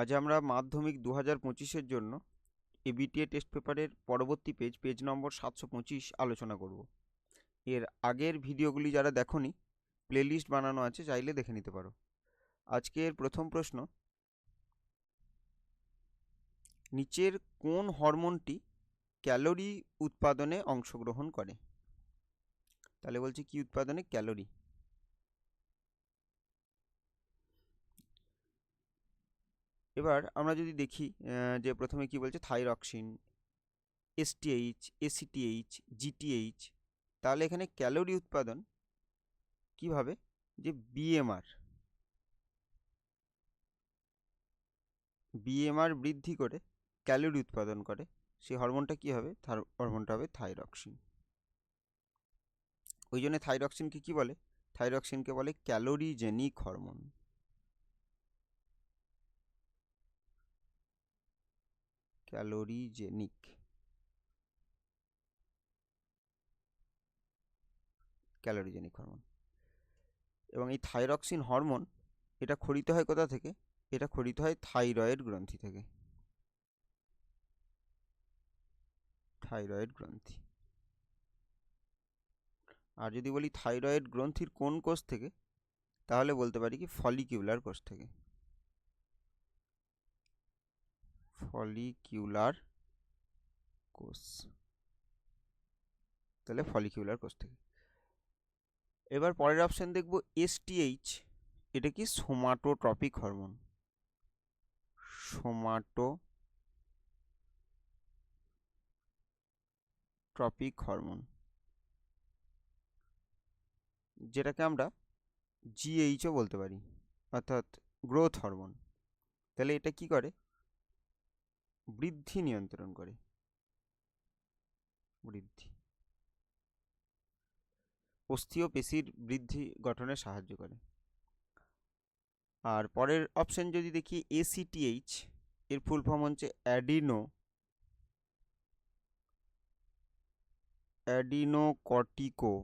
আজ আমরা মাধ্যমিক 2025-এর জন্য এবিটিএ টেস্ট পেপারের পরবর্তী পেজ নম্বর 725 আলোচনা করব। এর আগের ভিডিওগুলি যারা দেখোনি, প্লেলিস্ট বানানো আছে, চাইলে দেখে নিতে পারো। আজকের প্রথম প্রশ্ন, নিচের কোন হরমোনটি ক্যালোরি উৎপাদনে অংশগ্রহণ করে? তাহলে বলছি কি উৎপাদনে? ক্যালোরি। এবার আমরা যদি দেখি যে প্রথমে কি বলছে, থাইরক্সিন, এসটিএইচ, এসিটিএইচ, জিটিএইচ। তাহলে এখানে ক্যালোরি উৎপাদন কিভাবে? যে বিএমআর বৃদ্ধি করে ক্যালোরি উৎপাদন করে, সেই হরমোনটা কি হবে? হরমোনটা হবে থাইরক্সিন। ওই জন্য থাইরক্সিনকে কি বলে? থাইরক্সিনকে বলে ক্যালোরিজেনিক হরমোন। Calorigenic hormone. এবং এই থাইরক্সিন হরমোন এটা ক্ষরিত হয় কোথা থেকে? এটা ক্ষরিত হয় থাইরয়েড গ্রন্থি থেকে। থাইরয়েড গ্রন্থি। আর যদি বলি থাইরয়েড গ্রন্থির কোন কোষ থেকে, তাহলে বলতে পারি কি ফলিকিউলার কোষ থেকে। ফলিকিউলার কোষ। তাহলে ফলিকিউলার কোষ থেকে। এবার পরের অপশন দেখব এসটিএইচ। এটা কি? Somatotropic hormone. সোমাটোট্রপিক হরমোন, যেটাকে আমরা জিএইচও বলতে পারি, অর্থাৎ গ্রোথ হরমোন। তাহলে এটা কি করে? বৃদ্ধি নিয়ন্ত্রণ করে। বৃদ্ধি, অস্থি ও পেশির বৃদ্ধি গঠনে সাহায্য করে। আর পরের অপশন যদি দেখি এসিটিএইচ, এর ফুল ফর্ম হচ্ছে অ্যাডিনোকর্টিকো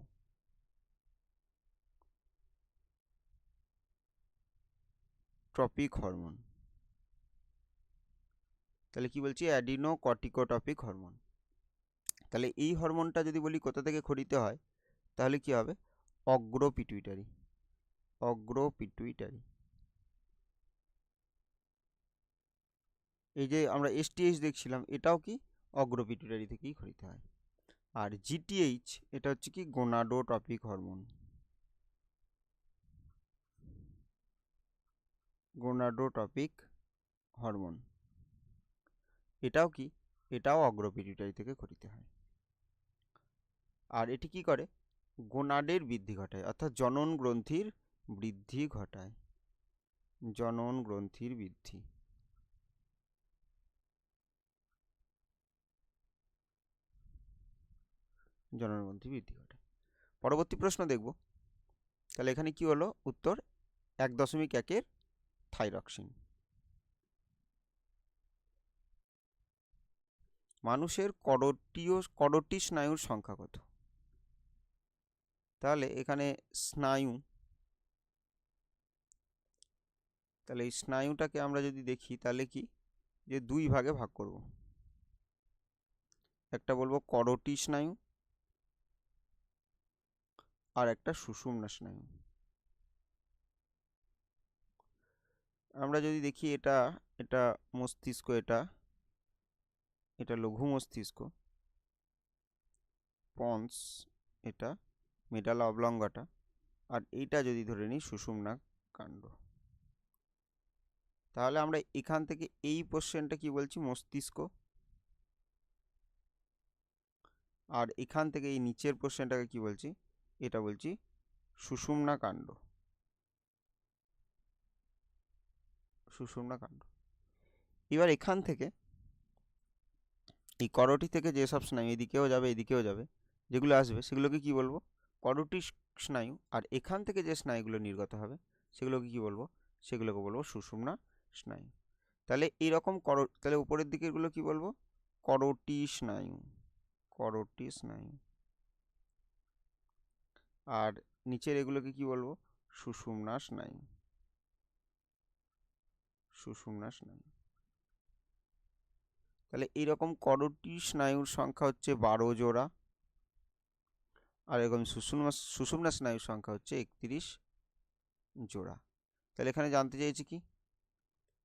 ট্রপিক হরমোন। তাহলে কি বলছি? অ্যাডিনোকর্টিকোট্রপিক হরমোন। তাহলে এই হরমোনটা যদি বলি কোথা থেকে ক্ষরিত হয়, তাহলে কি হবে? অগ্রপিটুইটারি। এই যে আমরা এসটিএইচ দেখছিলাম, এটাও কি অগ্রপিটুইটারি থেকেই ক্ষরিত হয়। আর জিটিএইচ এটা হচ্ছে কি গোনাডোট্রপিক হরমোন। এটাও কি? এটাও অগ্রপিটুইটারি থেকে ক্ষরিত হয়। আর এটি কি করে? গোনাডের বৃদ্ধি ঘটায়, অর্থাৎ জনন গ্রন্থির বৃদ্ধি ঘটায়। জনন গ্রন্থির বৃদ্ধি। ঘটায়। পরবর্তী প্রশ্ন দেখব। তাহলে এখানে কি হলো? উত্তর 1.1-এর থাইরক্সিন। মানুষের করোটি স্নায়ুর সংখ্যা কত? তাহলে এখানে স্নায়ু, তাহলে এই স্নায়ুটাকে আমরা যদি দেখি, তাহলে কি যে দুই ভাগে ভাগ করব। একটা বলবো করোটি স্নায়ু, আর একটা সুষুম্না স্নায়ু। আমরা যদি দেখি, এটা এটা মস্তিষ্ক, এটা লঘু মস্তিষ্ক, পন্স, এটা মেডালা অবলঙ্গাটা, আর এইটা যদি ধরে নিই সুষুম্না কাণ্ড। তাহলে আমরা এখান থেকে এই পোর্শনটা কি বলছি? মস্তিষ্ক। আর এখান থেকে এই নিচের পোর্শনটাকে কি বলছি? এটা বলছি সুষুম্না কাণ্ড। এবার এখান থেকে এই করোটি থেকে যেসব স্নায়ু এদিকেও যাবে এদিকেও যাবে, যেগুলো আসবে সেগুলোকে কি বলবো? করোটি স্নায়ু। আর এখান থেকে যে স্নায়ুগুলো নির্গত হবে সেগুলোকে কি বলবো? সেগুলোকে বলবো সুষুম্না স্নায়ু। তাহলে এইরকম তাহলে উপরের দিকেরগুলো কি বলবো? করোটি স্নায়ু। আর নিচের এগুলোকে কি বলবো? সুষুম্না স্নায়ু। সুষুম্না স্নায়ু। তাহলে এইরকম করোটি স্নায়ুর সংখ্যা হচ্ছে 12 জোড়া, আর এরকম সুষুম্না স্নায়ুর সংখ্যা হচ্ছে 31 জোড়া। তাহলে এখানে জানতে চাইছি কি,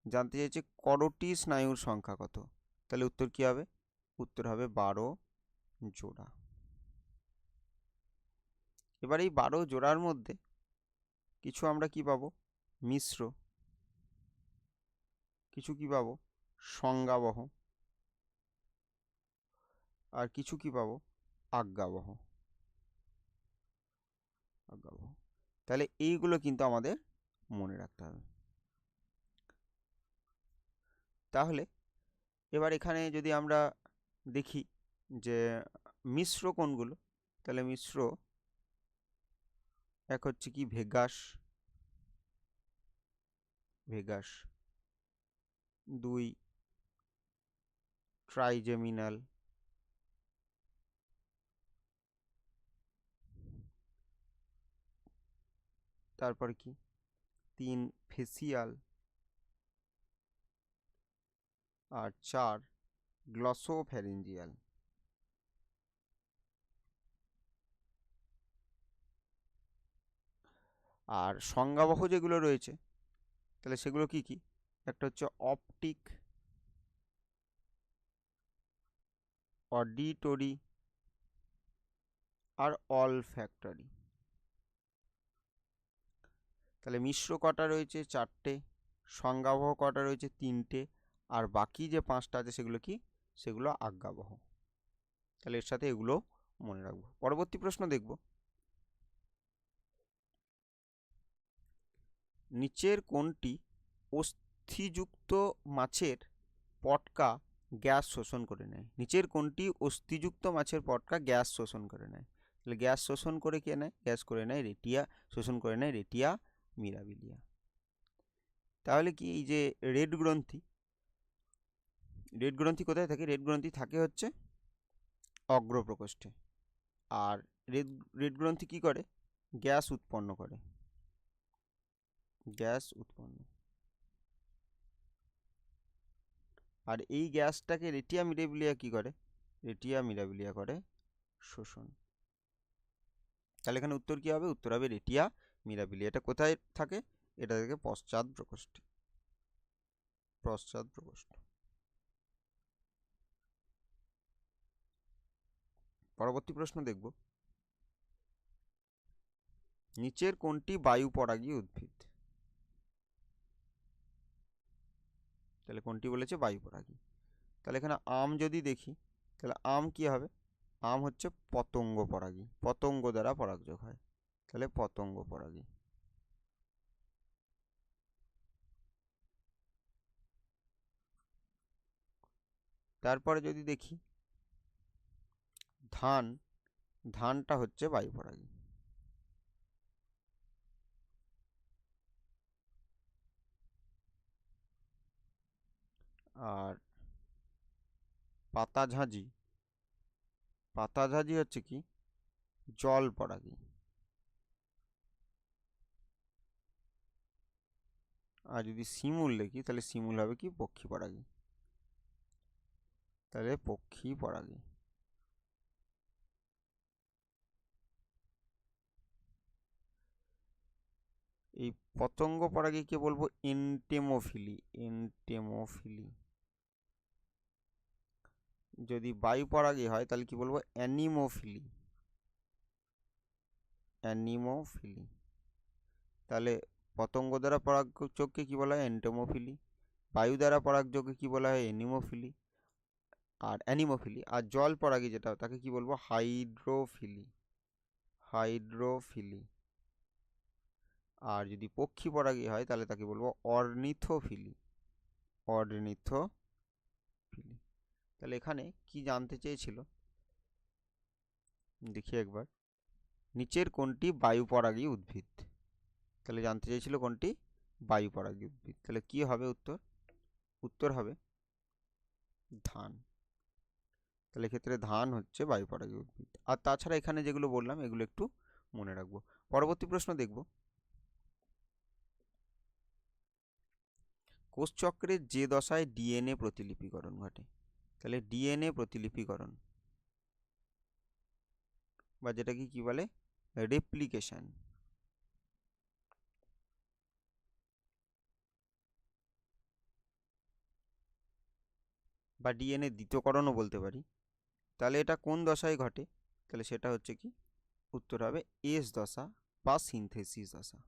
জানতে চাইছে করোটি স্নায়ুর সংখ্যা কত। তাহলে উত্তর কি হবে? উত্তর হবে 12 জোড়া। এবার এই 12 জোড়ার মধ্যে কিছু আমরা কি পাবো? মিশ্র, কিছু কি পাবো? সংজ্ঞাবহ, আর কিছু কি পাবো? আজ্ঞাবহ। তাহলে এইগুলো কিন্তু আমাদের মনে রাখতে হবে। তাহলে এবার এখানে যদি আমরা দেখি যে মিশ্র কোনগুলো, তাহলে মিশ্র এক হচ্ছে কি ভেগাস, 2 ট্রাইজেমিনাল, তারপর কি 3 ফেসিয়াল, আর 4 গ্লসোফ্যারিঞ্জিয়াল। আর সংজ্ঞাবহ যেগুলো রয়েছে তাহলে সেগুলো কি কি? একটা হচ্ছে অপটিক, অডিটরি, আর অলফ্যাক্টরি। তাহলে মিশ্র কটা রয়েছে? 4টে, সংজ্ঞাবহ কটা রয়েছে? 3টে, আর বাকি যে 5টা আছে সেগুলো কি? সেগুলো আজ্ঞাবহ। তাহলে এর সাথে এগুলো মনে রাখবো। পরবর্তী প্রশ্ন দেখব, নিচের কোনটি অস্থিযুক্ত মাছের পটকা গ্যাস শোষণ করে নেয়? নিচের কোনটি অস্থিযুক্ত মাছের পটকা গ্যাস শোষণ করে নেয়? তাহলে গ্যাস শোষণ করে কে নেয়? গ্যাস করে নেয় রেটিয়া, শোষণ করে নেয় রেটিয়া মিরাবিলিয়া। তাহলে কি এই যে রেড গ্রন্থি, রেড গ্রন্থি কোথায় থাকে? রেড গ্রন্থি থাকে হচ্ছে অগ্রপ্রকোষ্ঠে। আর রেড গ্রন্থি কি করে? গ্যাস উৎপন্ন করে, গ্যাস উৎপন্ন। আর এই গ্যাসটাকে রেটিয়া মিরাবিলিয়া কি করে? রেটিয়া মিরাবিলিয়া করে শোষণ। তাহলে এখানে উত্তর কি হবে? উত্তর হবে রেটিয়া মিরাবিলিয়া। এটা কোথায় থাকে? এটা থেকে পশ্চাৎ প্রকোষ্ঠে, পশ্চাৎ প্রকোষ্ঠ। পরবর্তী প্রশ্ন দেখব, নিচের কোনটি বায়ু পরাগী উদ্ভিদ? তাহলে কোনটি বলেছে? বায়ু পরাগী। তাহলে এখানে আম যদি দেখি, তাহলে আম কি হবে? আম হচ্ছে পতঙ্গ পরাগী, পতঙ্গ দ্বারা পরাগযোগ হয়, তাহলে পতঙ্গ পরাগী। তারপরে যদি দেখি ধান, ধানটা হচ্ছে বায়ু পরাগী। আর পাতাঝাঁঝি, পাতাঝাঁঝি হচ্ছে কি? জল পরাগী। আর যদি শিমুল দেখি, তাহলে শিমুল হবে কি? পক্ষী পরাগী, তাহলে পক্ষী পরাগী। এই পতঙ্গ পরাগীকে বলবো এন্টেমোফিলি, এন্টেমোফিলি। যদি বায়ু পরাগী হয় তাহলে কি বলবো? অ্যানিমোফিলি, অ্যানিমোফিলি। তাহলে পতঙ্গ দ্বারা পরাগযোগকে কি বলা হয়? এন্টোমোফিলি। বায়ু দ্বারা পরাগযোগকে কি বলা হয়? অ্যানিমোফিলি, আর অ্যানিমোফিলি। আর জল পরাগী যেটা, তাকে কি বলবো? হাইড্রোফিলি, হাইড্রোফিলি। আর যদি পক্ষী পরাগী হয় তাহলে তাকে বলবো অর্নিথোফিলি, অর্নিথোফিলি। তাহলে এখানে কি জানতে চেয়েছিল দেখি একবার, নিচের কোনটি বায়ু পরাগী উদ্ভিদ? তাহলে জানতে চেয়েছিল কোনটি বায়ু পরাগী উদ্ভিদ। তাহলে কি হবে উত্তর? উত্তর হবে ধান। তাহলে এক্ষেত্রে ধান হচ্ছে বায়ু পরাগী উদ্ভিদ। আর তাছাড়া এখানে যেগুলো বললাম এগুলো একটু মনে রাখবো। পরবর্তী প্রশ্ন দেখব, কোষচক্রের যে দশায় ডিএনএ প্রতিলিপিকরণ ঘটে, তাহলে ডিএনএ প্রতিলিপিকরণ বা যেটাকে কি বলে রেপ্লিকেশন, বা ডিএনএ দ্বিতীয়করণও বলতে পারি, তাহলে এটা কোন দশায় ঘটে? তাহলে সেটা হচ্ছে কি, উত্তর হবে এস দশা বা সিনথেসিস দশা।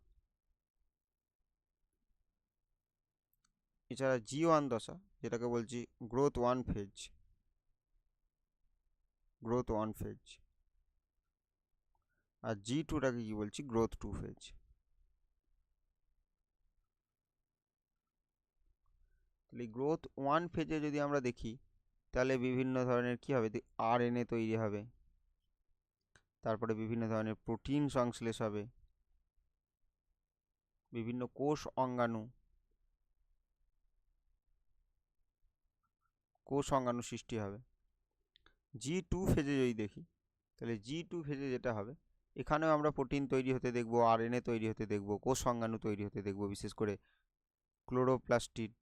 এছাড়া G1 দশা, যেটাকে বলছি গ্রোথ ওয়ান ফেজ, আর G2টাকে কি বলছি, গ্রোথ টু ফেজ। তাহলে গ্রোথ ওয়ান ফেজে যদি আমরা দেখি, তাহলে বিভিন্ন ধরনের কি হবে, আরএনএ তৈরি হবে, তারপরে বিভিন্ন ধরনের প্রোটিন সংশ্লেষ হবে, বিভিন্ন কোষ অঙ্গাণু সৃষ্টি হবে। G2 ফেজে যদি দেখি, তাহলে G2 ফেজে যেটা হবে, এখানেও আমরা প্রোটিন তৈরি হতে দেখব, আরএনএ তৈরি হতে দেখব, কোষ অঙ্গাণু তৈরি হতে দেখব, বিশেষ করে ক্লোরোপ্লাস্টিড,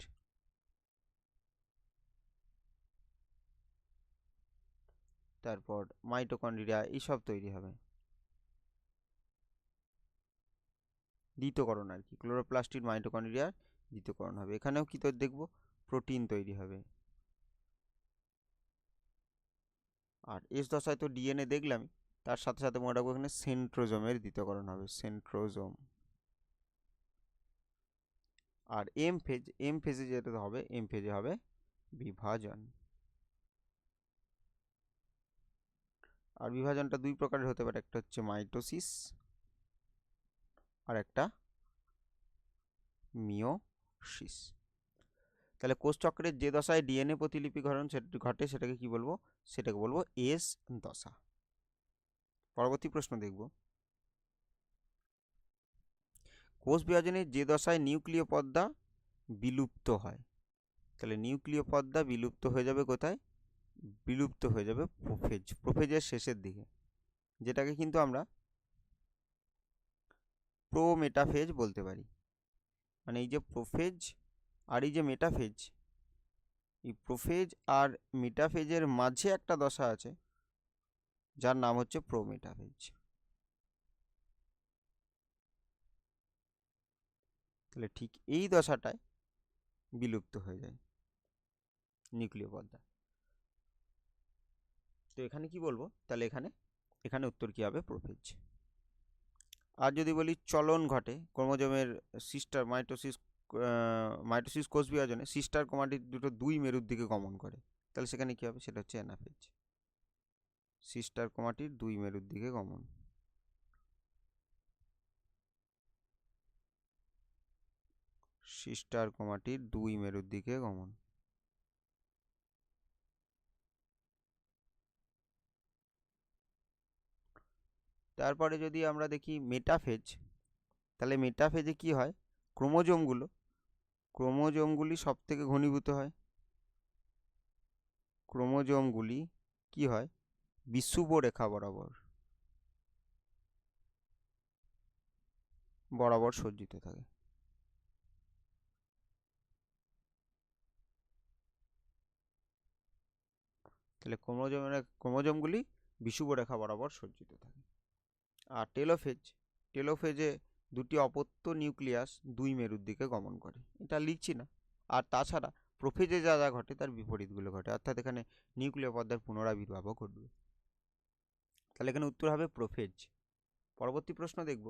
তারপর মাইটোকন্ড্রিয়া, এইসব তৈরি হবে। দ্বিতীয়করণ আর কি, ক্লোরোপ্লাস্টিড মাইটোকন্ড্রিয়ার দ্বিতীয়করণ হবে। এখানেও কি তো দেখব, প্রোটিন তৈরি হবে। আর এস দশায় তো ডিএনএ দেখলাম, তার সাথে সাথে মনে রাখবো এখানে সেন্ট্রোজোমের দ্বিতীয়করণ হবে, সেন্ট্রোজোম। আর এম ফেজে যেটা হবে, এম ফেজে হবে বিভাজন। আর বিভাজনটা দুই প্রকারের হতে পারে, একটা হচ্ছে মাইটোসিস আর একটা মিয়োসিস। তাহলে কোষচক্রের যে দশায় ডিএনএ প্রতিলিপিকরণ ঘটে সেটাকে কি বলবো, সেটাকে বলবো এস দশা। পরবর্তী প্রশ্ন দেখব, কোষ বিভাজনের যে দশায় নিউক্লিয় পর্দা বিলুপ্ত হয়, তাহলে নিউক্লিয় পর্দা বিলুপ্ত হয়ে যাবে কোথায়, বিলুপ্ত হয়ে যাবে প্রোফেজের শেষের দিকে, যেটাকে কিন্তু আমরা প্রোমেটাফেজ বলতে পারি। মানে এই যে প্রোফেজ আর এই যে মেটাফেজ, এই প্রোফেজ আর মেটাফেজের মাঝে একটা দশা আছে যার নাম হচ্ছে প্রোমেটাফেজ। তাহলে ঠিক এই দশাটায় বিলুপ্ত হয়ে যায় নিউক্লিয় পর্দা। তো এখানে কি বলবো, তাহলে এখানে উত্তর কি হবে, প্রোফেজ। আর যদি বলি চলন ঘটে ক্রোমোজোমের সিস্টার মাইটোসিস কোষ বিভাজনে সিস্টার ক্রোমাটিড দুটো দুই মেরুর দিকে গমন করে, তাহলে সেখানে কি হবে, সেটা হচ্ছে অ্যানাফেজ। সিস্টার ক্রোমাটিড দুই মেরুর দিকে গমন। সিস্টার ক্রোমাটিড দুই মেরুর দিকে গমন। তারপরে যদি আমরা দেখি মেটাফেজ, তাহলে মেটাফেজে কি হয়, ক্রোমোজোমগুলি সব থেকে ঘনীভূত হয়। ক্রোমোজোমগুলি কি হয়, বিষুব রেখা বরাবর সজ্জিত থাকে। তাহলে ক্রোমোজোমগুলি বিষুব রেখা বরাবর সজ্জিত থাকে। আর টেলোফেজে দুটি অপত্য নিউক্লিয়াস দুই মেরুর দিকে গমন করে, এটা লিখছি না। আর তাছাড়া প্রোফেজে যা যা ঘটে তার বিপরীতগুলো ঘটে, অর্থাৎ এখানে নিউক্লিয় পর্দার পুনরাবির্ভাবও ঘটবে। তাহলে এখানে উত্তর হবে প্রোফেজ। পরবর্তী প্রশ্ন দেখব,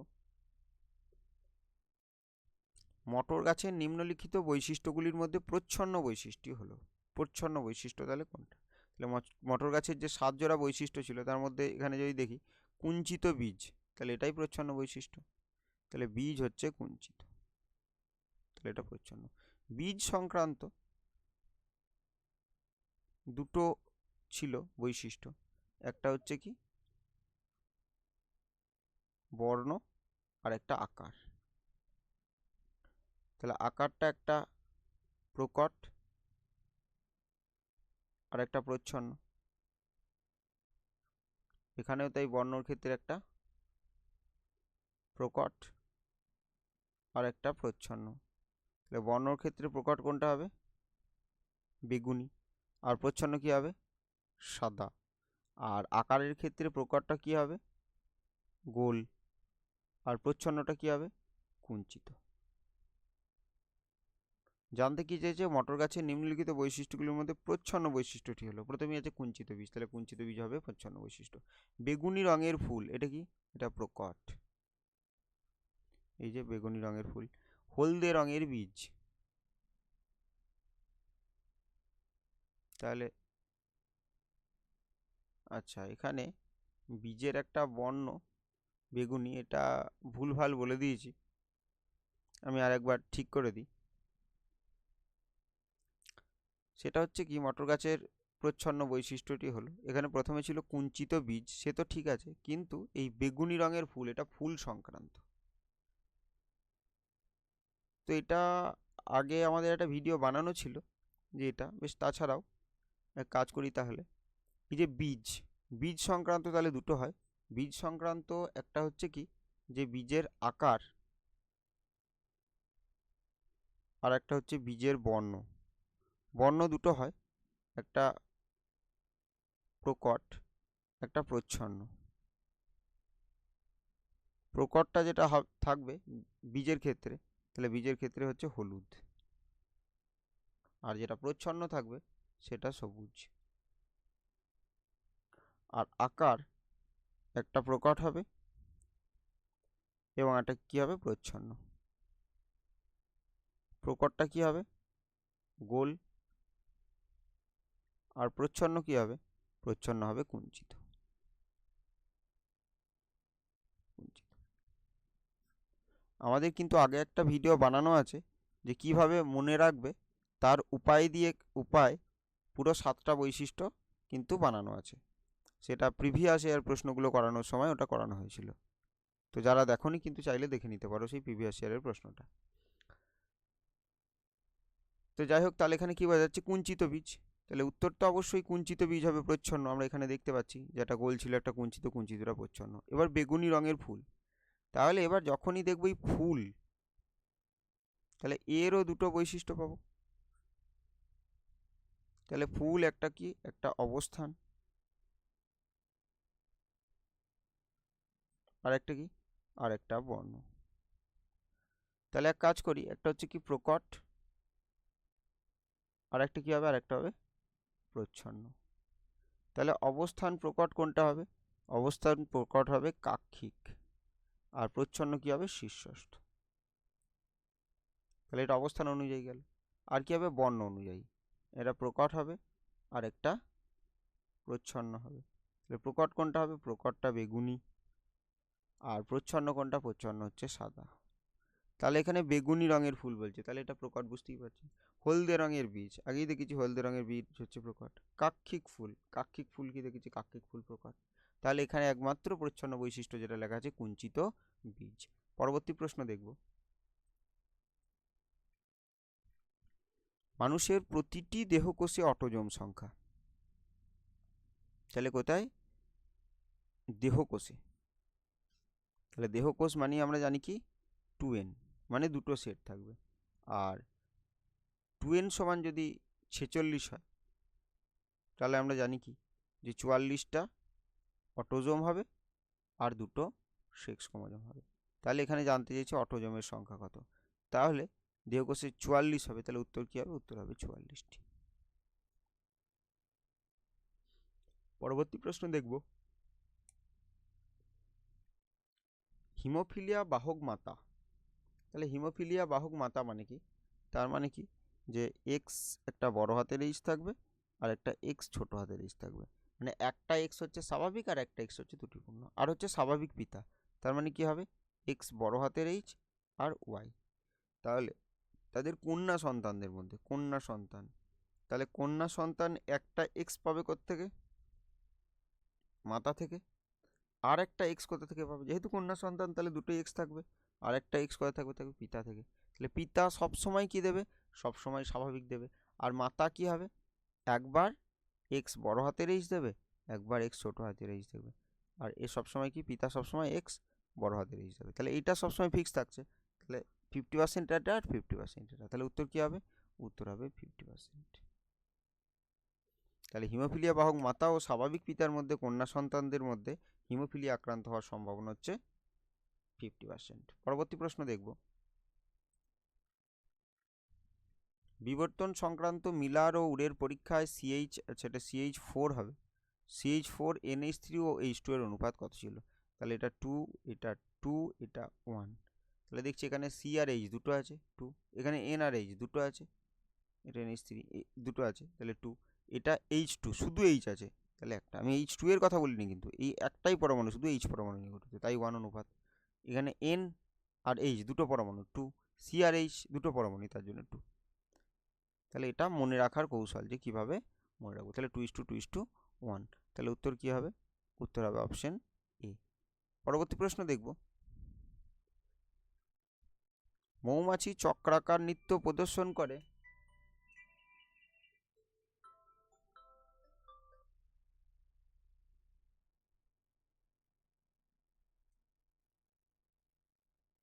মটর গাছের নিম্নলিখিত বৈশিষ্ট্যগুলির মধ্যে প্রচ্ছন্ন বৈশিষ্ট্য হলো, প্রচ্ছন্ন বৈশিষ্ট্য তাহলে কোনটা? তাহলে মটর গাছের যে 7 জোড়া বৈশিষ্ট্য ছিল তার মধ্যে এখানে যদি দেখি কুঞ্চিত বীজ, তাহলে এটাই প্রচ্ছন্ন বৈশিষ্ট্য। তাহলে বীজ হচ্ছে কুঞ্চিত, তাহলে এটা প্রচ্ছন্ন। বীজ সংক্রান্ত দুটো ছিল বৈশিষ্ট্য, একটা হচ্ছে কি বর্ণ আর একটা আকার। তাহলে আকারটা একটা প্রকট আর একটা প্রচ্ছন্ন, এখানেও তাই বর্ণর ক্ষেত্রে একটা প্রকট আর একটা প্রচ্ছন্ন। তাহলে বর্ণর ক্ষেত্রে প্রকট কোনটা হবে? বেগুনি। আর প্রচ্ছন্ন কি হবে? সাদা। আর আকারের ক্ষেত্রে প্রকটটা কি হবে? গোল। আর প্রচ্ছন্নটা কি হবে? কুঞ্চিত। জানতে কি চেয়েছে মটর গাছের নিম্নলিখিত বৈশিষ্ট্যগুলির মধ্যে প্রচ্ছন্ন বৈশিষ্ট্যটি হলো। প্রথমেই আছে কুঞ্চিত বীজ, তাহলে কুঞ্চিত বীজ হবে প্রচ্ছন্ন বৈশিষ্ট্য। বেগুনি রঙের ফুল, এটা কি? এটা প্রকট। এই যে বেগুনি রঙের ফুল। হলদে রঙের বীজ, তাহলে আচ্ছা এখানে বীজের একটা বর্ণ বেগুনি, এটা ভুলভাল বলে দিয়েছি, আমি আরেকবার ঠিক করে দিই। সেটা হচ্ছে কি, মটর গাছের প্রচ্ছন্ন বৈশিষ্ট্যটি হলো, এখানে প্রথমে ছিল কুঞ্চিত বীজ, সে তো ঠিক আছে, কিন্তু এই বেগুনি রঙের ফুল, এটা ফুল সংক্রান্ত। তো এটা আগে আমাদের একটা ভিডিও বানানো ছিল, যে এটা বেশ, তাছাড়াও এক কাজ করি তাহলে, এই যে বীজ, বীজ সংক্রান্ত তাহলে দুটো হয়। বীজ সংক্রান্ত একটা হচ্ছে কি, যে বীজের আকার, আর একটা হচ্ছে বীজের বর্ণ। বর্ণ দুটো হয়, একটা প্রকট, একটা প্রচ্ছন্ন। প্রকটটা যেটা থাকবে বীজের ক্ষেত্রে, তাহলে বীজের ক্ষেত্রে হচ্ছে হলুদ। আর যেটা প্রচ্ছন্ন থাকবে সেটা সবুজ। আর আকার একটা প্রকট হবে এবং একটা কি হবে? প্রচ্ছন্ন। প্রকটটা কি হবে? গোল। আর প্রচ্ছন্ন কি হবে? প্রচ্ছন্ন হবে কুঞ্চিত। কুঞ্চিত। আমাদের কিন্তু আগে একটা ভিডিও বানানো আছে, যে কিভাবে মনে রাখবে তার উপায় পুরো 7টা বৈশিষ্ট্য কিন্তু বানানো আছে। সেটা প্রিভিয়াস ইয়ার প্রশ্নগুলো করানোর সময় ওটা করানো হয়েছিল। তো যারা দেখোনি কিন্তু চাইলে দেখে নিতে পারো সেই প্রিভিয়াস ইয়ারের প্রশ্নটা। তো যাই হোক, তাহলে এখানে কি বোঝা যাচ্ছে? কুঞ্চিত বীজ। তাহলে উত্তর তো অবশ্যই কুঞ্চিত বীজ হবে, প্রচ্ছন্ন। আমরা এখানে দেখতে পাচ্ছি যেটা গোল ছিল একটা কুঞ্চিত, কুঞ্চিতটা প্রচ্ছন্ন। এবার বেগুনি রঙের ফুল, তাহলে এবার যখনই দেখবো এই ফুল, তাহলে এরও দুটো বৈশিষ্ট্য পাবো। তাহলে ফুল একটা কি? একটা অবস্থান। আর একটা কি? আর একটা বর্ণ। তাহলে এক কাজ করি, একটা হচ্ছে কি প্রকট, আর একটা কি হবে? আর একটা হবে প্রচ্ছন্ন। তাহলে অবস্থান প্রকট কোনটা হবে? অবস্থান প্রকট হবে কাক্ষিক। আর প্রচ্ছন্ন কি হবে? শীর্ষস্থ। তাহলে এটা অবস্থান অনুযায়ী গেল। আর কি হবে? বর্ণ অনুযায়ী। এটা প্রকট হবে আর একটা প্রচ্ছন্ন হবে। তাহলে প্রকট কোনটা হবে? প্রকটটা বেগুনি। আর প্রচ্ছন্ন কোনটা? প্রচ্ছন্ন হচ্ছে সাদা। তাহলে এখানে বেগুনি রঙের ফুল বলছে, তাহলে এটা প্রকট, বুঝতেই পারছি। হলদে রঙের বীজ, আগেই দেখেছি হলদে রঙের বীজ হচ্ছে প্রকট। কাক্ষিক ফুল, কাক্ষিক ফুল কি দেখেছি? কাক্ষিক ফুল প্রকট। তাহলে এখানে একমাত্র প্রচ্ছন্ন বৈশিষ্ট্য যেটা লেখা আছে কুঞ্চিত বীজ। পরবর্তী প্রশ্ন দেখব। মানুষের প্রতিটি দেহকোষে অটোজোম সংখ্যা, তাহলে কোথায়? দেহকোষে। তাহলে দেহকোষ মানে আমরা জানি কি 2n, মানে দুটো সেট থাকবে। আর 2n সমান যদি 46 হয়, তাহলে আমরা জানি কি যে 44টা অটোজোম হবে আর দুটো সেক্স ক্রোমোজোম হবে। তাহলে এখানে জানতে চাইছে অটোজোমের সংখ্যা কত। তাহলে দেহকোষে 44 হবে, তাহলে উত্তর কি হবে? উত্তর হবে 44টি। পরবর্তী প্রশ্ন দেখব। হিমোফিলিয়া বাহক মাতা, তাহলে হিমোফিলিয়া বাহক মাতা মানে কি? তার মানে কি, যে এক্স একটা বড় হাতের এইচ থাকবে আর একটা এক্স ছোট হাতের এইচ থাকবে। মানে একটা এক্স হচ্ছে স্বাভাবিক আর একটা এক্স হচ্ছে ত্রুটিপূর্ণ, আর হচ্ছে স্বাভাবিক পিতা। তার মানে কি হবে? এক্স বড় হাতের এইচ আর ওয়াই। তাহলে তাদের কন্যা সন্তানদের মধ্যে, কন্যা সন্তান, তাহলে কন্যা সন্তান একটা এক্স পাবে কোত্থেকে? মাতা থেকে। আর একটা এক্স কোথা থেকে পাবে? যেহেতু কন্যা সন্তান, তাহলে দুটোই এক্স থাকবে। আর একটা এক্স কোথা থাকবে? থাকবে পিতা থেকে। তাহলে পিতা সবসময় কি দেবে? সবসময় স্বাভাবিক দেবে। আর মাতা কি হবে? একবার এক্স বড় হাতের এইচ দেবে, একবার এক্স ছোট হাতের এইচ দেবে। আর এ সবসময় কি? পিতা সবসময় এক্স বড় হাতের এইচ দেবে। তাহলে এইটা সবসময় ফিক্স থাকছে। তাহলে 50% এটা আর 50% এটা, তাহলে উত্তর কি হবে? উত্তর হবে 50%। তাহলে হিমোফিলিয়া বাহক মাতা ও স্বাভাবিক পিতার মধ্যে কন্যা সন্তানদের মধ্যে হিমোফিলিয়া আক্রান্ত হওয়ার সম্ভাবনা হচ্ছে 50%। পরবর্তী প্রশ্ন দেখব, বিবর্তন সংক্রান্ত মিলার ও উডের পরীক্ষায় সেটা CH4 হবে, CH4 NH3 ও H2 এর অনুপাত কত ছিল? তাহলে এটা 2, এটা 2, এটা 1। তাহলে দেখছি এখানে C আর H দুটো আছে 2, এখানে N আর H দুটো আছে, এটা NH3 দুটো আছে, তাহলে 2, এটা H2 শুধু H আছে, তাহলে একটা। আমি H2 এর কথা বলিনি, কিন্তু এই একটাই পরমাণু শুধু H পরমাণু নিয়ে গঠিত, তাই 1 অনুপাত। এখানে N আর H দুটো পরমাণু 2, C আর H দুটো পরমাণু, তার জন্য 2। তাহলে এটা মনে রাখার কৌশল যে কিভাবে মনে রাখবো। তাহলে 2:2:1, তাহলে উত্তর কি হবে? উত্তর হবে অপশন এ। পরবর্তী প্রশ্ন দেখব, মৌমাছি চক্রাকার নৃত্য প্রদর্শন করে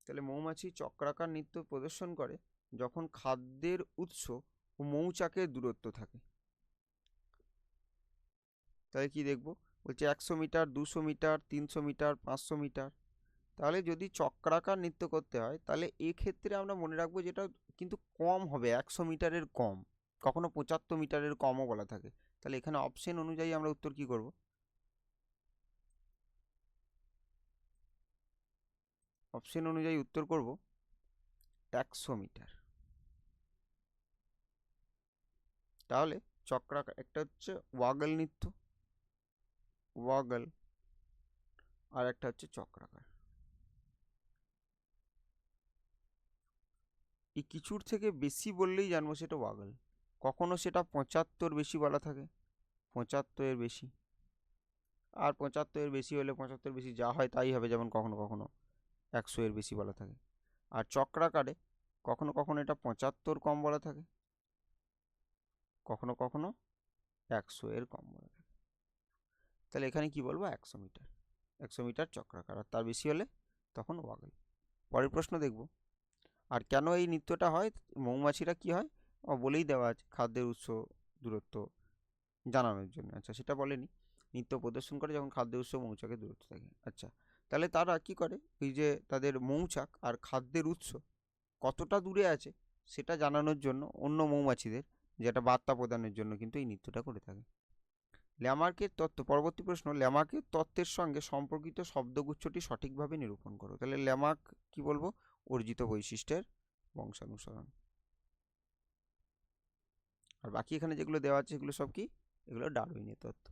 তাহলে মৌমাছি চক্রাকার নৃত্য প্রদর্শন করে যখন খাদ্যের উৎস ও মৌচাকের দূরত্ব থাকে। তাহলে কি দেখব? বলছে 100 মিটার, 200 মিটার, 300 মিটার, 500 মিটার। তাহলে যদি চক্রাকার নৃত্য করতে হয়, তাহলে এক্ষেত্রে আমরা মনে রাখবো যেটা কিন্তু কম হবে, 100 মিটারের কম, কখনো 75 মিটারের কমও বলা থাকে। তাহলে এখানে অপশন অনুযায়ী আমরা উত্তর কি করব? অপশন অনুযায়ী উত্তর করব 100 মিটার। তাহলে চক্রাকার একটা হচ্ছে ওয়াগল নৃত্য, ওয়াগল, আর একটা হচ্ছে চক্রাকার। এই কিছুর থেকে বেশি বললেই জানবো সেটা ওয়াগল। কখনো সেটা 75 বেশি বলা থাকে, 75 বেশি, আর 75 বেশি হলে 75 বেশি যা হয় তাই হবে, যেমন কখনো কখনো 100 বেশি বলা থাকে। আর চক্রাকারে কখনো কখনো এটা 75 কম বলা থাকে, কখনো কখনো 100 কম বলা থাকে। তাহলে এখানে কি বলবো? 100 মিটার, 100 মিটার চক্রাকার, আর তার বেশি হলে তখন ওয়াগল। পরের প্রশ্ন দেখব, আর কেন এই নৃত্যটা হয়? মৌমাছিরা কি হয় বলেই দেওয়া আছে, খাদ্যের উৎস দূরত্ব জানানোর জন্য। আচ্ছা, সেটা বলেনি। নৃত্য প্রদর্শন করে যখন খাদ্যের উৎস মৌচাকের দূরত্ব থাকে। আচ্ছা, তাহলে তারা কি করে? এই যে তাদের মৌচাক আর খাদ্যের উৎস কতটা দূরে আছে সেটা জানানোর জন্য অন্য মৌমাছিদের, যেটা বার্তা প্রদানের জন্য কিন্তু এই নৃত্যটা করে থাকে। ল্যামার্কের তত্ত্ব, পরবর্তী প্রশ্ন, ল্যামার্কের তত্ত্বের সঙ্গে সম্পর্কিত শব্দগুচ্ছটি সঠিকভাবে নিরূপণ করো। তাহলে ল্যামার্ক কি বলবো? অর্জিত বৈশিষ্ট্যের বংশানুসরণ। আর বাকি এখানে যেগুলো দেওয়া আছে সেগুলো সব কি? এগুলো ডারউইনের তত্ত্ব।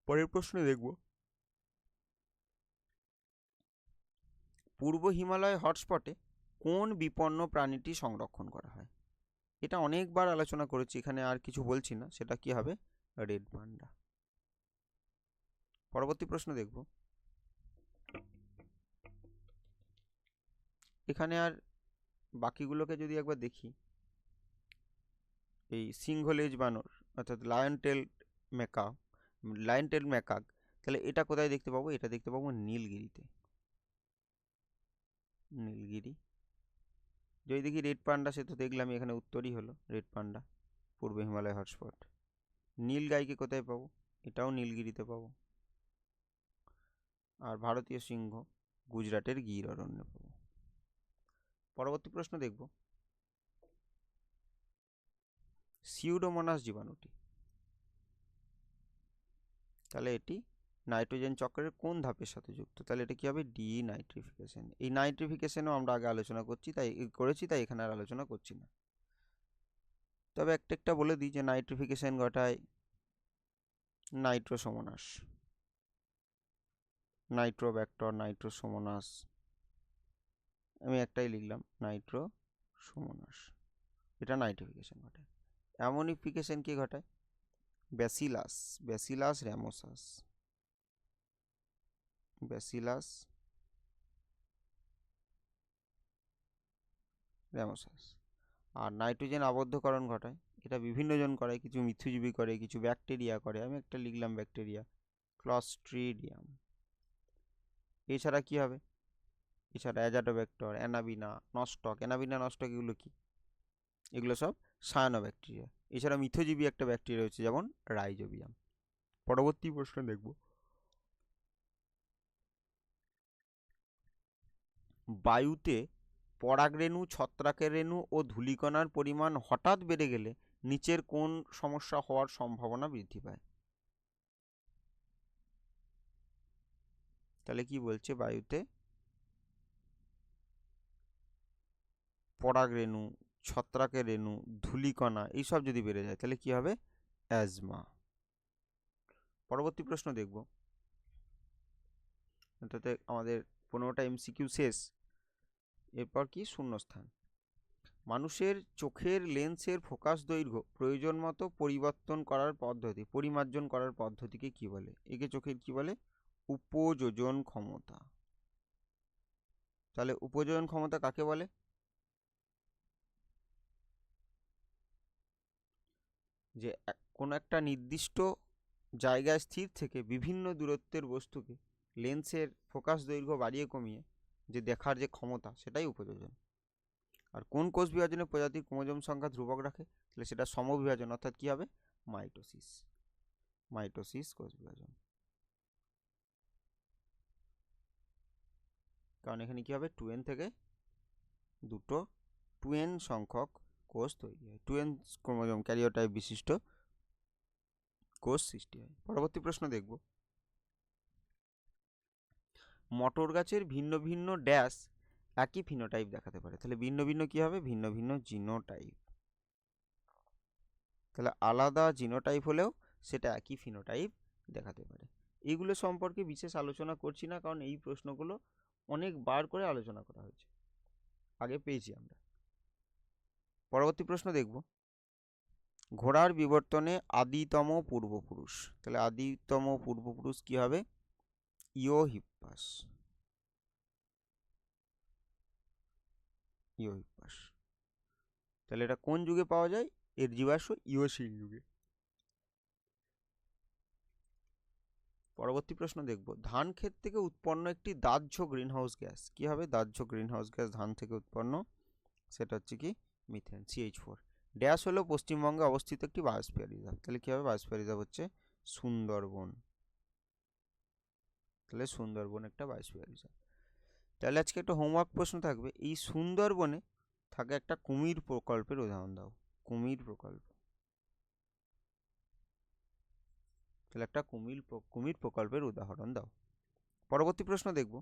পরের প্রশ্নে দেখব, পূর্ব হিমালয় হটস্পটে কোন বিপন্ন প্রাণীটি সংরক্ষণ করা হয়? এটা অনেকবার আলোচনা করেছি, এখানে আর কিছু বলছি না, সেটা কি হবে? Red panda. পরবর্তী প্রশ্ন দেখব, এখানে আর বাকিগুলোকে যদি একবার দেখি, এই সিংহলেজ বানর অর্থাৎ লায়ন টেল ম্যাকাক, তাহলে এটা কোথায় দেখতে পাবো? এটা দেখতে পাবো নীলগিরিতে, নীলগিরি। যদি দেখি রেড পান্ডা, সে তো দেখলাম, এখানে উত্তরই হলো রেড পান্ডা, পূর্ব হিমালয় হটস্পট। নীল গাইকে কোথায় পাবো? এটাও নীলগিরিতে পাবো। আর ভারতীয় সিংহ গুজরাটের গির অরণ্যে পাবো। পরবর্তী প্রশ্ন দেখব, সিউডোমোনাস জীবাণুটি, তাহলে এটি নাইট্রোজেন চক্রের কোন ধাপের সাথে যুক্ত? তাহলে এটা কি হবে? ডিনাইট্রিফিকেশন। এই নাইট্রিফিকেশনও আমরা আগে আলোচনা করেছি, তাই এখানে আর আলোচনা করছি না। তবে একটা বলে দিই যে নাইট্রিফিকেশন ঘটায় নাইট্রোসোমোনাস, নাইট্রোব্যাক্টর, নাইট্রোসোমোনাস, আমি একটাই লিখলাম নাইট্রোসোমোনাস, এটা নাইট্রিফিকেশন ঘটায়। অ্যামোনিফিকেশন কি ঘটায়? Bacillus, bacillus ramosus, bacillus ramosus. আর নাইট্রোজেন আবদ্ধকরণ ঘটায়, এটা বিভিন্ন জন করে, কিছু মিথ্যুজীবী করে, কিছু ব্যাকটেরিয়া করে, আমি একটা লিখলাম ব্যাকটেরিয়া, ক্লস্ট্রিডিয়াম। এছাড়া কি হবে? এছাড়া অ্যাজাটোব্যাক্টর, অ্যানাবিনা, নস্টক। অ্যানাবিনা, নস্টক এগুলো কি? এগুলো সব সায়ানোব্যাকটেরিয়া। এছাড়া মিথজীবী একটা ব্যাকটেরিয়া রয়েছে যেমন রাইজোবিয়াম। পরবর্তী প্রশ্ন দেখব, বায়ুতে পরাগরেণু, ছত্রাকের রেণু ও ধূলিকণার পরিমাণ হঠাৎ বেড়ে গেলে নিচের কোন সমস্যা হওয়ার সম্ভাবনা বৃদ্ধি পায়? তাহলে কি বলছে, বায়ুতে পরাগরেণু, ছত্রাকের রেণু, ধূলিকণা এইসব যদি বেড়ে যায় তাহলে কি হবে? অ্যাজমা। পরবর্তী প্রশ্ন দেখব, এটাতে আমাদের 15টা এমসিকিউ শেষ। এরপর কি? শূন্যস্থান। মানুষের চোখের লেন্সের ফোকাস দৈর্ঘ্য প্রয়োজন মতো পরিবর্তন করার পদ্ধতি, পরিমার্জন করার পদ্ধতিকে কি বলে? একে চোখের কি বলে? উপযোজন ক্ষমতা। তাহলে উপযোজন ক্ষমতা কাকে বলে? যে কোনো একটা নির্দিষ্ট জায়গায় স্থির থেকে বিভিন্ন দূরত্বের বস্তুকে লেন্সের ফোকাস দৈর্ঘ্য বাড়িয়ে কমিয়ে যে দেখার যে ক্ষমতা, সেটাই উপযোজন। আর কোন কোষ বিভাজনের প্রজাতির ক্রোমোজোম সংখ্যা ধ্রুবক রাখে? তাহলে সেটা সমবিভাজন, অর্থাৎ কি হবে? মাইটোসিস। মাইটোসিস কোষ বিভাজন। কারণ এখানে কি হবে? 2n থেকে দুটো 2n সংখ্যক কোষ তৈরি হয়, 2n ক্রোমোজোম ক্যারিওটাইপ বিশিষ্ট কোষ সৃষ্টি হয়। পরবর্তী প্রশ্ন দেখব, মটর গাছের ভিন্ন ভিন্ন ড্যাশ একই ফিনোটাইপ দেখাতে পারে। তাহলে ভিন্ন ভিন্ন কি হবে? ভিন্ন ভিন্ন জিনোটাইপ। তাহলে আলাদা জিনোটাইপ হলেও সেটা একই ফিনোটাইপ দেখাতে পারে। এইগুলো সম্পর্কে বিশেষ আলোচনা করছি না, কারণ এই প্রশ্নগুলো অনেকবার করে আলোচনা করা হয়েছে, আগে পেয়েছি আমরা। পরবর্তী প্রশ্ন দেখব, ঘোড়ার বিবর্তনে আদিতম পূর্বপুরুষ। তাহলে আদিতম পূর্বপুরুষ কি হবে? ইওহিপ্পাস। ইওহিপ্পাস। তাহলে এটা কোন যুগে পাওয়া যায়? এর জীবাশ্ম ইওসিন যুগে। পরবর্তী প্রশ্ন দেখব, ধান ক্ষেত থেকে উৎপন্ন একটি দাহ্য গ্রিনহাউস গ্যাস কি হবে? দাহ্য গ্রিনহাউস গ্যাস ধান থেকে উৎপন্ন, সেটা হচ্ছে কি? Methane, CH4। ড্যাশ হলো পশ্চিমবঙ্গে অবস্থিত একটি বায়োস্ফিয়ার রিজার্ভ। তাহলে কি হবে? বায়োস্ফিয়ার রিজার্ভ হচ্ছে সুন্দরবন। তাহলে সুন্দরবন একটা বায়োস্ফিয়ার রিজার্ভ। তাহলে আজকে একটা হোমওয়ার্ক প্রশ্ন থাকবে, এই সুন্দরবনে থাকে একটা কুমির প্রকল্পের উদাহরণ দাও। কুমির প্রকল্প। তাহলে একটা কুমির প্রকল্পের উদাহরণ দাও। পরবর্তী প্রশ্ন দেখব,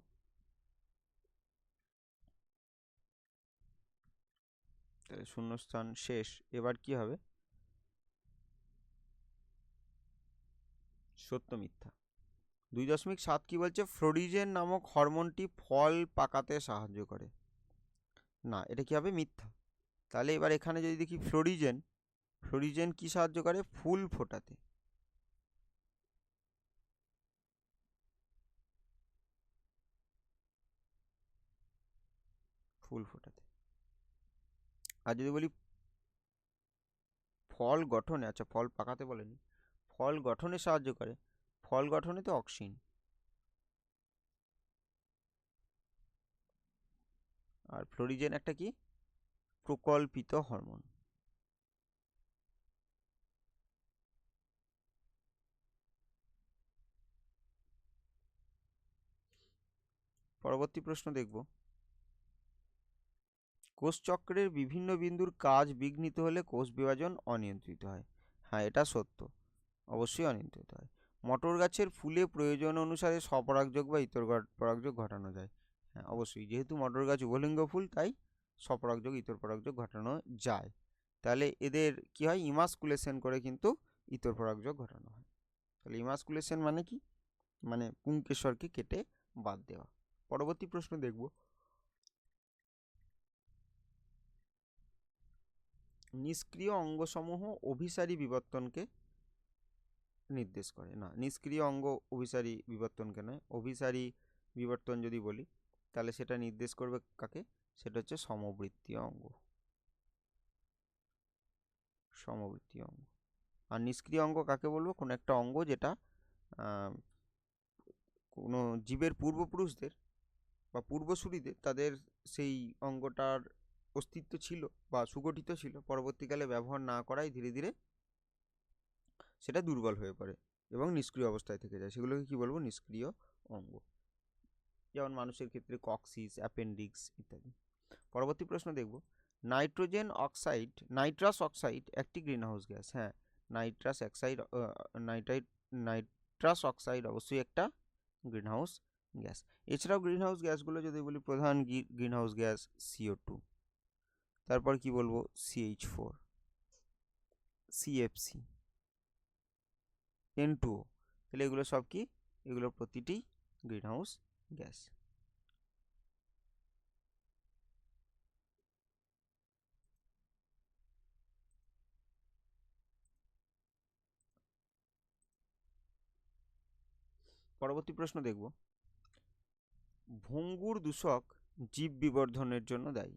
তাহলে শূন্যস্থান শেষ। এবার কি হবে? সত্য মিথ্যা। 2.7 কি বলছে? ফ্লোরিজেন নামক হরমোনটি ফল পাকাতে সাহায্য করে। না, এটা কি হবে? মিথ্যা। তাহলে এবার এখানে যদি দেখি ফ্লোরিজেন, ফ্লোরিজেন কি সাহায্য করে? ফুল ফোটাতে। ফুল ফোটাতে। আর যদি বলি ফল গঠনে, আচ্ছা ফল পাকাতে বলেনি, ফল গঠনে সাহায্য করে, ফল গঠনে তো অক্সিন। আর ফ্লোরিজেন একটা কি? প্রকল্পিত হরমোন। পরবর্তী প্রশ্ন দেখব, কোষচক্রের বিভিন্ন বিন্দুর কাজ বিঘ্নিত হলে কোষ বিভাজন অনিয়ন্ত্রিত হয়। হ্যাঁ, এটা সত্য, অবশ্যই অনিয়ন্ত্রিত হয়। মটর গাছের ফুলে প্রয়োজন অনুসারে স্বপরাগযোগ বা ইতর পরাগযোগ ঘটানো যায়। হ্যাঁ অবশ্যই, যেহেতু মটর গাছ উভলিঙ্গ ফুল তাই স্বপরাগযোগ ইতর পরাগযোগ ঘটানো যায়। তাহলে এদের কি হয়? ইমাসকুলেশন করে কিন্তু ইতর পরাগযোগ ঘটানো হয়। তাহলে ইমাসকুলেশন মানে কি? মানে পুংকেশরকে কেটে বাদ দেওয়া। পরবর্তী প্রশ্ন দেখব, নিষ্ক্রিয় অঙ্গসমূহ অভিসারী বিবর্তনকে নির্দেশ করে। না, নিষ্ক্রিয় অঙ্গ অভিসারী বিবর্তনকে নয়, অভিসারী বিবর্তন যদি বলি তাহলে সেটা নির্দেশ করবে কাকে? সেটা হচ্ছে সমবৃত্তীয় অঙ্গ। সমবৃত্তীয় অঙ্গ। আর নিষ্ক্রিয় অঙ্গ কাকে বলবো? কোনো একটা অঙ্গ যেটা কোনো জীবের পূর্বপুরুষদের বা পূর্বসূরিদের তাদের সেই অঙ্গটার অস্তিত্ব ছিল বা সুগঠিত ছিল, পরবর্তীকালে ব্যবহার না করায় ধীরে ধীরে সেটা দুর্বল হয়ে পড়ে এবং নিষ্ক্রিয় অবস্থায় থেকে যায়, সেগুলোকে কি বলবো? নিষ্ক্রিয় অঙ্গ। যেমন মানুষের ক্ষেত্রে কক্সিস, অ্যাপেন্ডিক্স ইত্যাদি। পরবর্তী প্রশ্ন দেখব, নাইট্রাস অক্সাইড একটি গ্রিনহাউস গ্যাস। হ্যাঁ, নাইট্রাস অক্সাইড অবশ্যই একটা গ্রিনহাউস গ্যাস। এছাড়াও গ্রিনহাউস গ্যাসগুলো যদি বলি, প্রধান গ্রিনহাউস গ্যাস CO2, তারপর কি বলবো CH4, CFC, N2O। তাহলে এগুলো সব কি? এগুলো প্রতিটি গ্রিনহাউস গ্যাস। পরবর্তী প্রশ্ন দেখব, ভঙ্গুর দূষক জীব বিবর্ধনের জন্য দায়ী।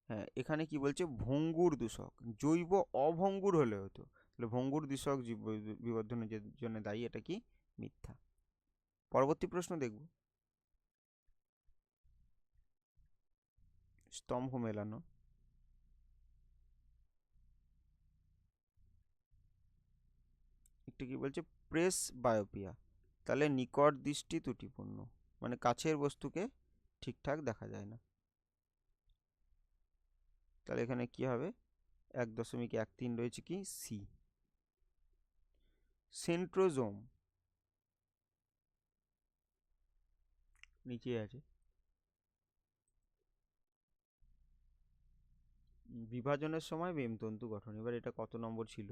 হ্যাঁ, এখানে কি বলছে? ভঙ্গুর দূষক। জৈব অভঙ্গুর হলে হতো, তাহলে ভঙ্গুর দূষক জীব বিবর্ধনের জন্য দায়ী, এটা কি? মিথ্যা। পরবর্তী প্রশ্ন দেখব, স্তম্ভ মেলানো। একটু কি বলছে? প্রেস বায়োপিয়া। তাহলে নিকট দৃষ্টি ত্রুটিপূর্ণ, মানে কাছের বস্তুকে ঠিকঠাক দেখা যায় না। তাহলে এখানে কি হবে? 1.13 রয়েছে কি? সি। সেন্ট্রোজোম নিচে আছে। বিভাজনের সময় বেমতন্তু গঠন, এবার এটা কত নম্বর ছিল?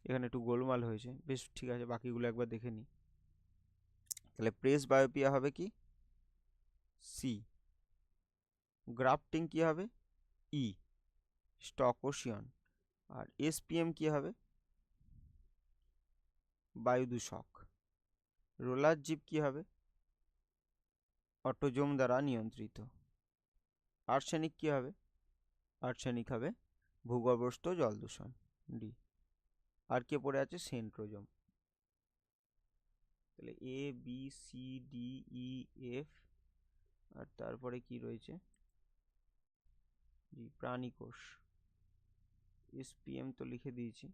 এখানে একটু গোলমাল হয়েছে, বেশ ঠিক আছে, বাকিগুলো একবার দেখে নিই। তাহলে প্রেস বায়োপিয়া হবে কি? সি। গ্রাফটিং কি হবে? ই। স্টকোশিয়ন। আর SPM কি হবে? বায়ুদূষক। রোলার জীব কি হবে? অটোজোম দ্বারা নিয়ন্ত্রিত। আর্সেনিক কি হবে? আর্সেনিক হবে ভূগর্ভস্থ জল দূষণ, ডি। আর কে পড়ে আছে? সেন্ট্রোজোম। তাহলে ABCDEF, আর তারপরে কি রয়েছে? জি, প্রাণীকোষ। SPM তো লিখে দিয়েছি।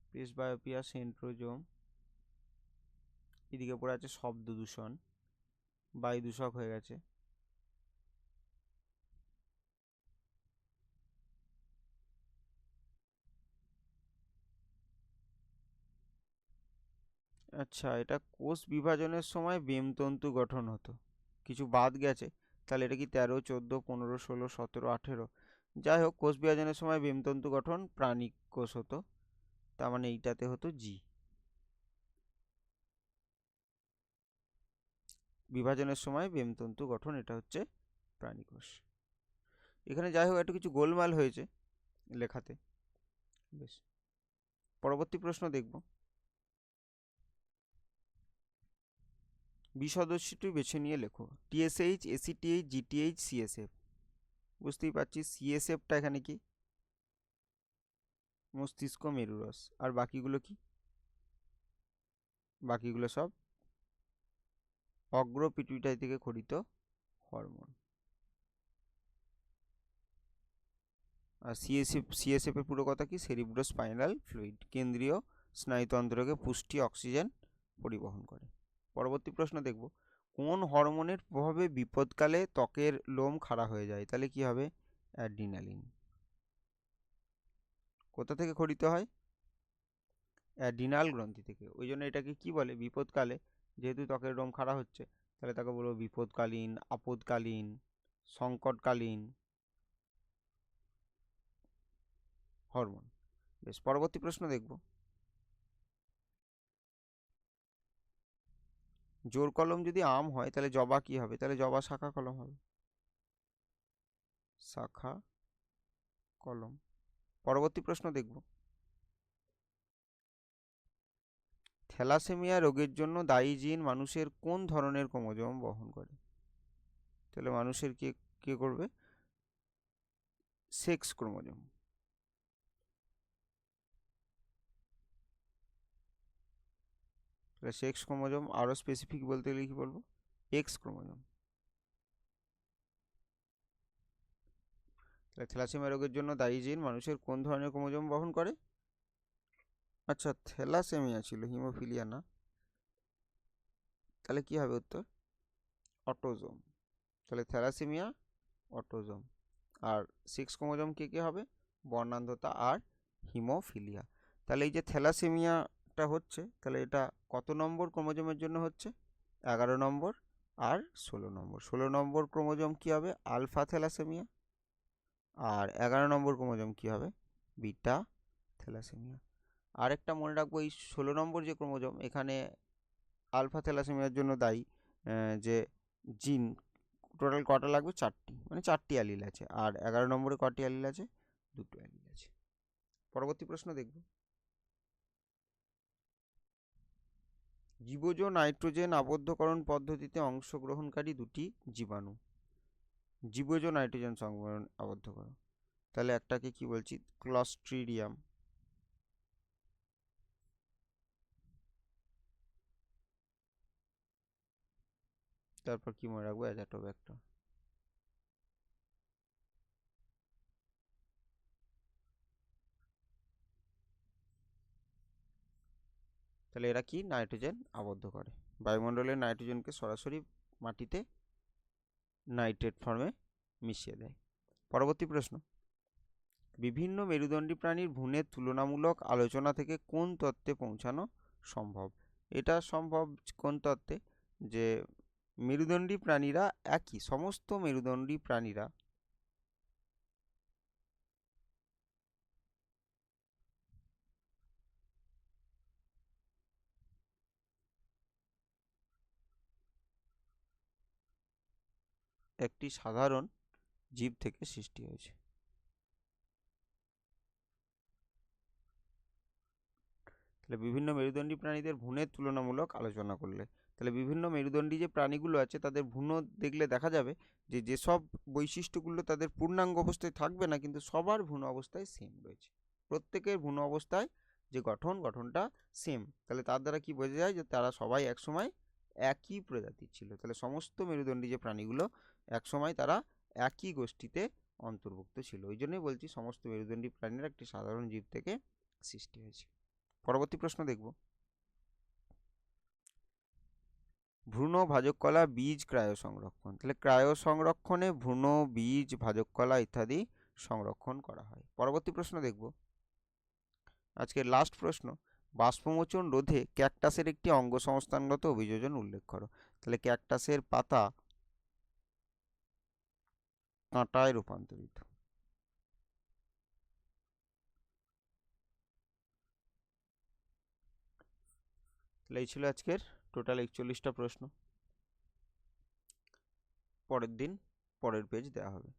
প্রেস বায়োপিয়া, সেন্ট্রোজোম, এদিকে পড়ে আছে শব্দ দূষণ, বায়ু দূষক হয়ে গেছে। আচ্ছা, এটা কোষ বিভাজনের সময় বেমতন্তু গঠন হতো, কিছু বাদ গেছে। তাহলে এটা কি 13, 14, 15, 16, 17, 18? যাই হোক, কোষ বিভাজনের সময় বেমতন্তু গঠন প্রাণী কোষ হতো, তার মানে এইটাতে হতো জি। বিভাজনের সময় বেমতন্তু গঠন, এটা হচ্ছে প্রাণী কোষ। এখানে যাই হোক একটু কিছু গোলমাল হয়েছে লেখাতে। বেশ, পরবর্তী প্রশ্ন দেখব, বিসদস্যটি বেছে নিয়ে লেখো। TSH, ACTH, GTH, CSF। বুঝতেই পারছি CSFটা এখানে কি? মস্তিষ্ক মেরুরস। আর বাকিগুলো কি? বাকিগুলো সব অগ্র পিটুইটারি থেকে খরিত হরমোন। আর CSF এর পুরো কথা কি? সেরিব্রোস্পাইনাল ফ্লুইড, কেন্দ্রীয় স্নায়ুতন্ত্রকে পুষ্টি, অক্সিজেন পরিবহন করে। পরবর্তী প্রশ্ন দেখব, কোন হরমোনের প্রভাবে বিপদকালে ত্বকের লোম খাড়া হয়ে যায়? তাহলে কি হবে? অ্যাড্রিনালিন। কোথা থেকে খরিত হয়? অ্যাড্রিনাল গ্রন্থি থেকে। ওই জন্য এটাকে কি বলে? বিপদকালে, যেহেতু ত্বকের লোম খাড়া হচ্ছে, তাহলে তাকে বলবো বিপদকালীন, আপদকালীন, সংকটকালীন হরমোন। বেশ, পরবর্তী প্রশ্ন দেখব, জোর কলম যদি আম হয় তাহলে জবা কি হবে? তাহলে জবা শাখা কলম হবে, শাখা কলম। পরবর্তী প্রশ্ন দেখব, থ্যালাসেমিয়া রোগের জন্য দায়ী জিন মানুষের কোন ধরনের ক্রোমোজোম বহন করে? তাহলে মানুষের কে কে করবে? Sex chromosome. তাহলে সেক্স ক্রোমোজোম, আরও স্পেসিফিক বলতে গেলে কি বলবো, এক্স ক্রোমোজোম। তাহলে থ্যালাসেমিয়া রোগের জন্য দায়ী জিন মানুষের কোন ধরনের ক্রোমোজোম বহন করে? আচ্ছা, থ্যালাসেমিয়া ছিল, হিমোফিলিয়া না। তাহলে কি হবে উত্তর? অটোজোম। তাহলে থ্যালাসেমিয়া অটোজোম। আর সেক্স ক্রোমোজোম কে কে হবে? বর্ণান্ধতা আর হিমোফিলিয়া। তাহলে এই যে থ্যালাসেমিয়াটা হচ্ছে, তাহলে এটা কত নম্বর ক্রোমোজোমের জন্য হচ্ছে? 11 নম্বর আর 16 নম্বর। 16 নম্বর ক্রোমোজোম কি হবে? Alpha thalassaemia. আর 11 নম্বর ক্রোমোজোম কি হবে? Beta thalassaemia. আরেকটা মনে রাখবো, এই 16 নম্বর যে ক্রোমোজোম, এখানে আলফা থ্যালাসেমিয়ার জন্য দায়ী যে জিন, টোটাল কটা লাগবে? 4টি, মানে 4টি অ্যালিল আছে। আর 11 নম্বরে কটি অ্যালিল আছে? 2টো অ্যালিল আছে। পরবর্তী প্রশ্ন দেখব, জীবজ নাইট্রোজেন আবদ্ধকরণ পদ্ধতিতে অংশগ্রহণকারী দুটি জীবাণু। জীবজ নাইট্রোজেন সংবরণ আবদ্ধকরণ, তাহলে একটাকে কি বলছি? ক্লস্ট্রিডিয়াম। তারপর কি মনে রাখবো? অ্যাজাটোব্যাক্টর। তাহলে এরা কি? নাইট্রোজেন আবদ্ধ করে, বায়ুমণ্ডলের নাইট্রোজেনকে সরাসরি মাটিতে নাইট্রেট ফর্মে মিশিয়ে দেয়। পরবর্তী প্রশ্ন, বিভিন্ন মেরুদণ্ডী প্রাণীর ভ্রূণের তুলনামূলক আলোচনা থেকে কোন তত্ত্বে পৌঁছানো সম্ভব? এটা সম্ভব কোন তত্ত্বে? যে মেরুদণ্ডী প্রাণীরা একই, সমস্ত মেরুদণ্ডী প্রাণীরা একটি সাধারণ জীব থেকে সৃষ্টি হয়েছে। তাহলে বিভিন্ন মেরুদণ্ডী প্রাণীদের ভ্রূণের তুলনামূলক আলোচনা করলে, তাহলে বিভিন্ন মেরুদণ্ডী যে প্রাণীগুলো আছে তাদের ভ্রূণ দেখলে দেখা যাবে যে যেসব বৈশিষ্ট্যগুলো তাদের পূর্ণাঙ্গ অবস্থায় থাকবে না, কিন্তু সবার ভ্রূণ অবস্থায় সেম রয়েছে। প্রত্যেকের ভ্রূণ অবস্থায় যে গঠনটা সেম। তাহলে তার দ্বারা কি বোঝা যায়? যে তারা সবাই একসময় একই প্রজাতির ছিল। তাহলে সমস্ত মেরুদণ্ডী যে প্রাণীগুলো একসময় তারা একই গোষ্ঠীতে অন্তর্ভুক্ত ছিল। ওই জন্যই বলছি সমস্ত মেরুদণ্ডী প্রাণীরা একটি সাধারণ জীব থেকে সৃষ্টি হয়েছে। পরবর্তী প্রশ্ন দেখব, ভ্রূণ, ভাজক কলা, বীজ ক্রায়ো সংরক্ষণ। তাহলে ক্রায়ো সংরক্ষণে ভ্রূণ, বীজ, ভাজক কলা ইত্যাদি সংরক্ষণ করা হয়। পরবর্তী প্রশ্ন দেখব, আজকের লাস্ট প্রশ্ন, বাষ্পমোচন রোধে ক্যাকটাসের একটি অঙ্গ সংস্থানগত অভিযোজন উল্লেখ করো। তাহলে ক্যাকটাসের পাতা কাঁটায় রূপান্তরিত। তাহলে এই ছিল আজকের টোটাল 41টা প্রশ্ন। পরের দিন পরের পেজ দেওয়া হবে।